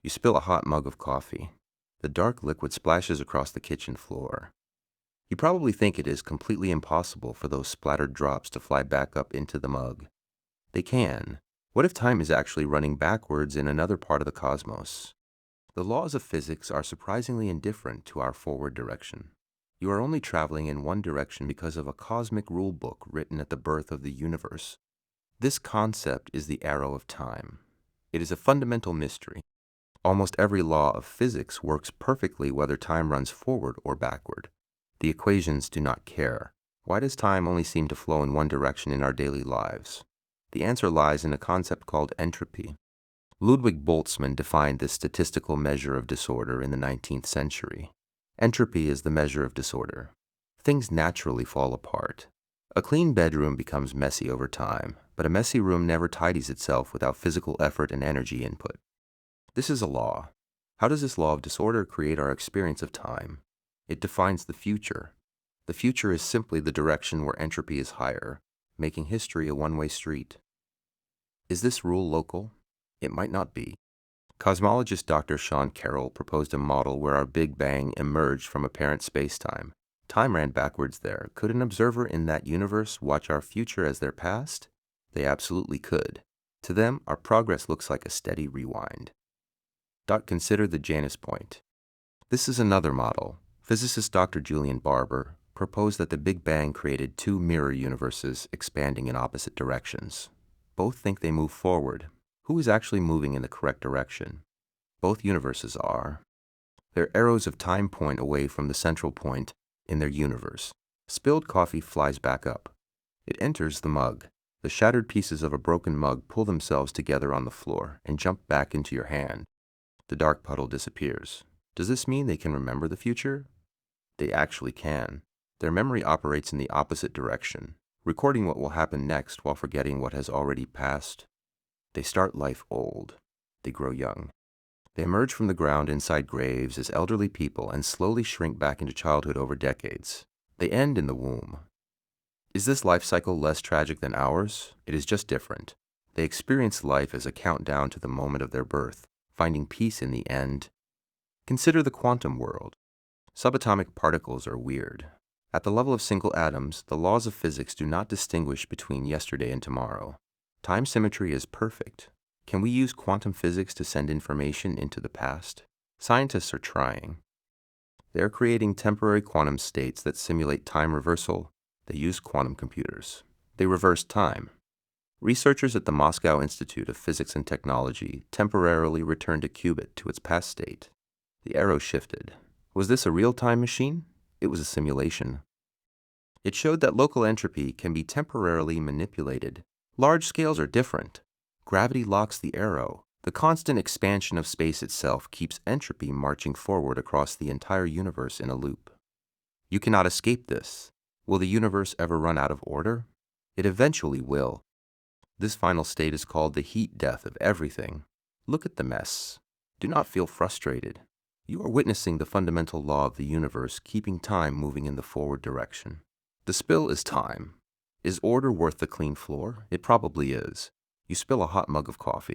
You spill a hot mug of coffee. The dark liquid splashes across the kitchen floor. You probably think it is completely impossible for those splattered drops to fly back up into the mug. They can. What if time is actually running backwards in another part of the cosmos? The laws of physics are surprisingly indifferent to our forward direction. You are only traveling in one direction because of a cosmic rule book written at the birth of the universe. This concept is the arrow of time. It is a fundamental mystery. Almost every law of physics works perfectly whether time runs forward or backward. The equations do not care. Why does time only seem to flow in one direction in our daily lives? The answer lies in a concept called entropy. Ludwig Boltzmann defined this statistical measure of disorder in the 19th century. Entropy is the measure of disorder. Things naturally fall apart. A clean bedroom becomes messy over time, but a messy room never tidies itself without physical effort and energy input. This is a law. How does this law of disorder create our experience of time? It defines the future. The future is simply the direction where entropy is higher, making history a one-way street. Is this rule local? It might not be. Cosmologist Dr. Carroll proposed a model where our Big Bang emerged from apparent space-time. Time ran backwards there. Could an observer in that universe watch our future as their past? They absolutely could. To them, our progress looks like a steady rewind. Consider the Janus point. This is another model. Physicist Dr. Julian Barbour proposed that the Big Bang created two mirror universes expanding in opposite directions. Both think they move forward. Who is actually moving in the correct direction? Both universes are. Their arrows of time point away from the central point in their universe. Spilled coffee flies back up. It enters the mug. The shattered pieces of a broken mug pull themselves together on the floor and jump back into your hand. The dark puddle disappears. Does this mean they can remember the future? They actually can. Their memory operates in the opposite direction, recording what will happen next while forgetting what has already passed. They start life old. They grow young. They emerge from the ground inside graves as elderly people and slowly shrink back into childhood over decades. They end in the womb. Is this life cycle less tragic than ours? It is just different. They experience life as a countdown to the moment of their birth, finding peace in the end. Consider the quantum world. Subatomic particles are weird. At the level of single atoms, the laws of physics do not distinguish between yesterday and tomorrow. Time symmetry is perfect. Can we use quantum physics to send information into the past? Scientists are trying. They are creating temporary quantum states that simulate time reversal. They use quantum computers. They reverse time. Researchers at the Moscow Institute of Physics and Technology temporarily returned a qubit to its past state. The arrow shifted. Was this a real-time machine? It was a simulation. It showed that local entropy can be temporarily manipulated. Large scales are different. Gravity locks the arrow. The constant expansion of space itself keeps entropy marching forward across the entire universe in a loop. You cannot escape this. Will the universe ever run out of order? It eventually will. This final state is called the heat death of everything. Look at the mess. Do not feel frustrated. You are witnessing the fundamental law of the universe keeping time moving in the forward direction. The spill is time. Is order worth the clean floor? It probably is. You spill a hot mug of coffee.